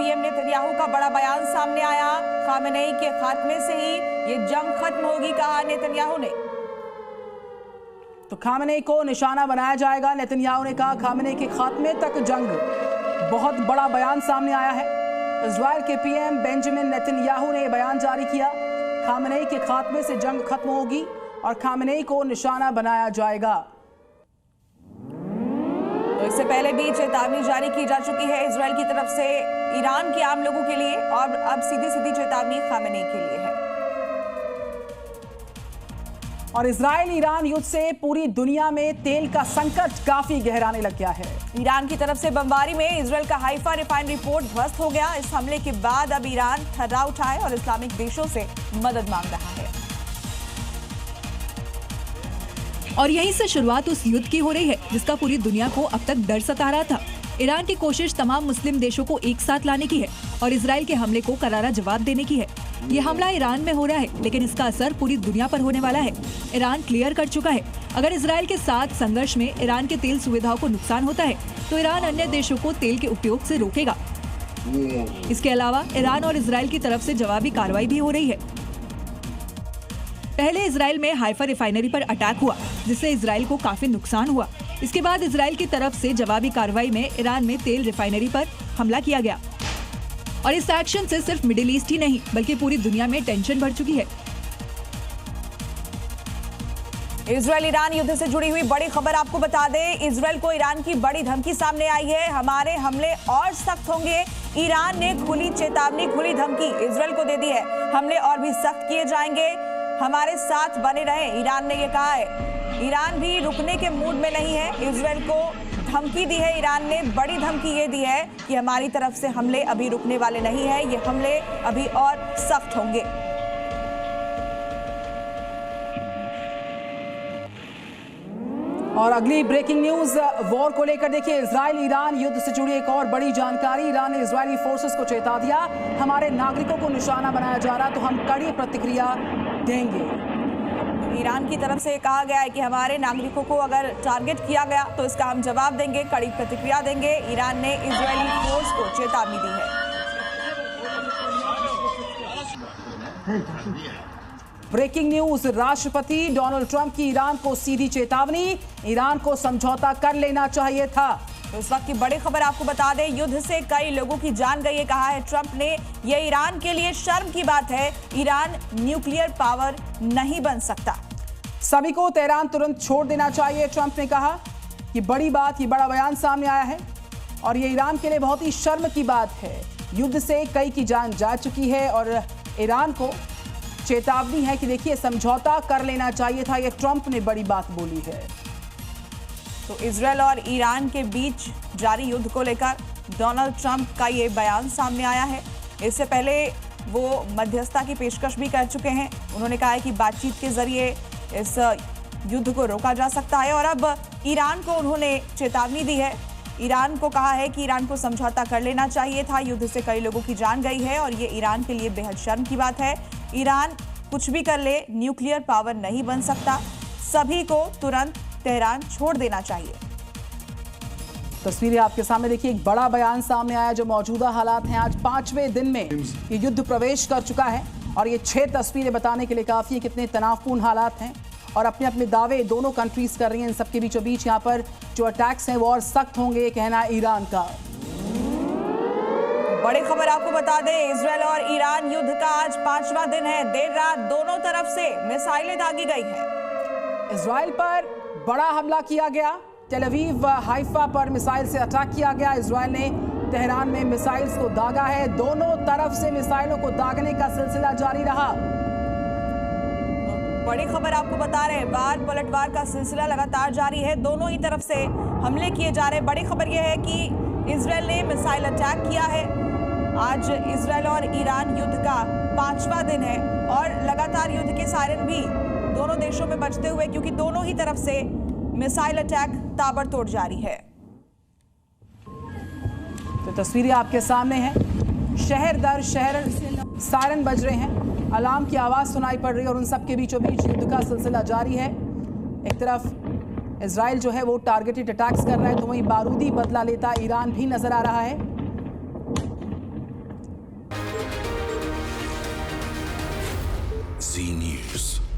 PM Netanyahu का बड़ा बयान सामने आया। खामेनेई के खात्मे से ही ये जंग खत्म होगी, कहा नेतन्याहू ने। तो खामेनेई को निशाना बनाया जाएगा, नेतन्याहू ने कहा। खामेनेई के खात्मे तक जंग, बहुत बड़ा बयान सामने आया है। इजराइल के पीएम बेंजामिन नेतन्याहू ने बयान जारी किया। खामेनेई के खात्मे से जंग खत्म होगी और खामेनेई को निशाना बनाया जाएगा। तो इससे पहले भी चेतावनी जारी की जा चुकी है इजराइल की तरफ से ईरान के आम लोगों के लिए, और अब सीधी सीधी चेतावनी खामेनेई के लिए है। और इजराइल ईरान युद्ध से पूरी दुनिया में तेल का संकट काफी गहराने लग गया है। ईरान की तरफ से बमबारी में इजराइल का हाइफा रिफाइनरी पोर्ट ध्वस्त हो गया। इस हमले के बाद अब ईरान थर्रा उठा है और इस्लामिक देशों से मदद मांग रहा है। और यहीं से शुरुआत उस युद्ध की हो रही है जिसका पूरी दुनिया को अब तक डर सता रहा था। ईरान की कोशिश तमाम मुस्लिम देशों को एक साथ लाने की है और इजराइल के हमले को करारा जवाब देने की है। ये हमला ईरान में हो रहा है, लेकिन इसका असर पूरी दुनिया पर होने वाला है। ईरान क्लियर कर चुका है, अगर इजराइल के साथ संघर्ष में ईरान के तेल सुविधाओं को नुकसान होता है तो ईरान अन्य देशों को तेल के उपयोग से रोकेगा। इसके अलावा ईरान और इजराइल की तरफ से जवाबी कार्रवाई भी हो रही है। पहले इजराइल में हाइफा रिफाइनरी पर अटैक हुआ, जिससे इजराइल को काफी नुकसान हुआ। इसके बाद इजराइल की तरफ से जवाबी कार्रवाई में ईरान में तेल रिफाइनरी पर हमला किया गया। और इस एक्शन से सिर्फ मिडिल ईस्ट ही नहीं बल्कि पूरी दुनिया में टेंशन बढ़ चुकी है। इजराइल ईरान युद्ध से जुड़ी हुई बड़ी खबर आपको बता दें, इजराइल को ईरान की बड़ी धमकी सामने आई है। हमारे हमले और सख्त होंगे। ईरान ने खुली चेतावनी, खुली धमकी इजराइल को दे दी है। हमले और भी सख्त किए जाएंगे, हमारे साथ बने रहें, ईरान ने ये कहा है। ईरान भी रुकने के मूड में नहीं है। इजराइल को धमकी दी है ईरान ने, बड़ी धमकी ये दी है कि हमारी तरफ से हमले अभी रुकने वाले नहीं है, ये हमले अभी और सख्त होंगे। और अगली ब्रेकिंग न्यूज वॉर को लेकर देखिए, इजराइल ईरान युद्ध से जुड़ी एक और बड़ी जानकारी। ईरान ने इजरायली फोर्सेस को चेता दिया, हमारे नागरिकों को निशाना बनाया जा रहा तो हम कड़ी प्रतिक्रिया देंगे। ईरान की तरफ से कहा गया है कि हमारे नागरिकों को अगर टारगेट किया गया तो इसका हम जवाब देंगे, कड़ी प्रतिक्रिया देंगे। ईरान ने इजरायली फोर्स को चेतावनी दी है। ब्रेकिंग न्यूज, राष्ट्रपति डोनाल्ड ट्रंप की ईरान को सीधी चेतावनी, ईरान को समझौता कर लेना चाहिए था। तो इस वक्त की बड़ी खबर आपको बता दें, युद्ध से कई लोगों की जान गई है, कहा है ट्रंप ने। यह ईरान के लिए शर्म की बात है, ईरान न्यूक्लियर पावर नहीं बन सकता। सभी को तेहरान तुरंत छोड़ देना चाहिए, ट्रंप ने कहा। ये बड़ी बात, ये बड़ा बयान सामने आया है और ये ईरान के लिए बहुत ही शर्म की बात है। युद्ध से कई की जान जा चुकी है और ईरान को चेतावनी है कि देखिए समझौता कर लेना चाहिए था। ये ट्रंप ने बड़ी बात बोली है। तो इजराइल और ईरान के बीच जारी युद्ध को लेकर डोनाल्ड ट्रंप का ये बयान सामने आया है। इससे पहले वो मध्यस्थता की पेशकश भी कर चुके हैं। उन्होंने कहा है कि बातचीत के जरिए इस युद्ध को रोका जा सकता है और अब ईरान को उन्होंने चेतावनी दी है। ईरान को कहा है कि ईरान को समझौता कर लेना चाहिए था। युद्ध से कई लोगों की जान गई है और ये ईरान के लिए बेहद शर्म की बात है। ईरान कुछ भी कर ले, न्यूक्लियर पावर नहीं बन सकता। सभी को तुरंत तेहरान छोड़ देना चाहिए। तस्वीरें आपके सामने देखिए, एक बड़ा बयान सामने आया जो मौजूदा हालात हैं। आज 5वें दिन में ये युद्ध प्रवेश कर चुका है और ये 6 तस्वीरें बताने के लिए काफी है कितने तनावपूर्ण हालात हैं और अपने अपने दावे दोनों कंट्रीज कर रही हैं। इन सबके बीचों बीच यहाँ पर जो अटैक्स हैं वो और सख्त होंगे, ये कहना है ईरान का। बड़ी खबर आपको बता दें, इजराइल और ईरान युद्ध का आज 5वां दिन है। देर रात दोनों तरफ से मिसाइलें दागी गई हैं। इजराइल पर बड़ा हमला किया गया, टेल अवीव हाइफा पर मिसाइल से अटैक किया गया। इजराइल ने तेहरान में मिसाइल्स को दागा है। दोनों तरफ से मिसाइलों को दागने का सिलसिला जारी रहा। बड़ी खबर आपको बता रहे हैं, वार पलटवार का सिलसिला लगातार जारी है। दोनों ही तरफ से हमले किए जा रहे हैं। बड़ी खबर यह है कि इजराइल ने मिसाइल अटैक किया है। आज इजराइल और ईरान युद्ध का 5वां दिन है और लगातार युद्ध के सायरन भी दोनों देशों में बजते हुए, क्योंकि दोनों ही तरफ से मिसाइल अटैक ताबड़तोड़ जारी है। तो तस्वीरें आपके सामने हैं, शहर दर शहर सायरन बज रहे हैं, अलार्म की आवाज सुनाई पड़ रही है और उन सब के बीचों बीच युद्ध का सिलसिला जारी है। एक तरफ इजराइल जो है वो टारगेटेड अटैक्स कर रहा है तो वहीं बारूदी बदला लेता ईरान भी नजर आ रहा है। Z News.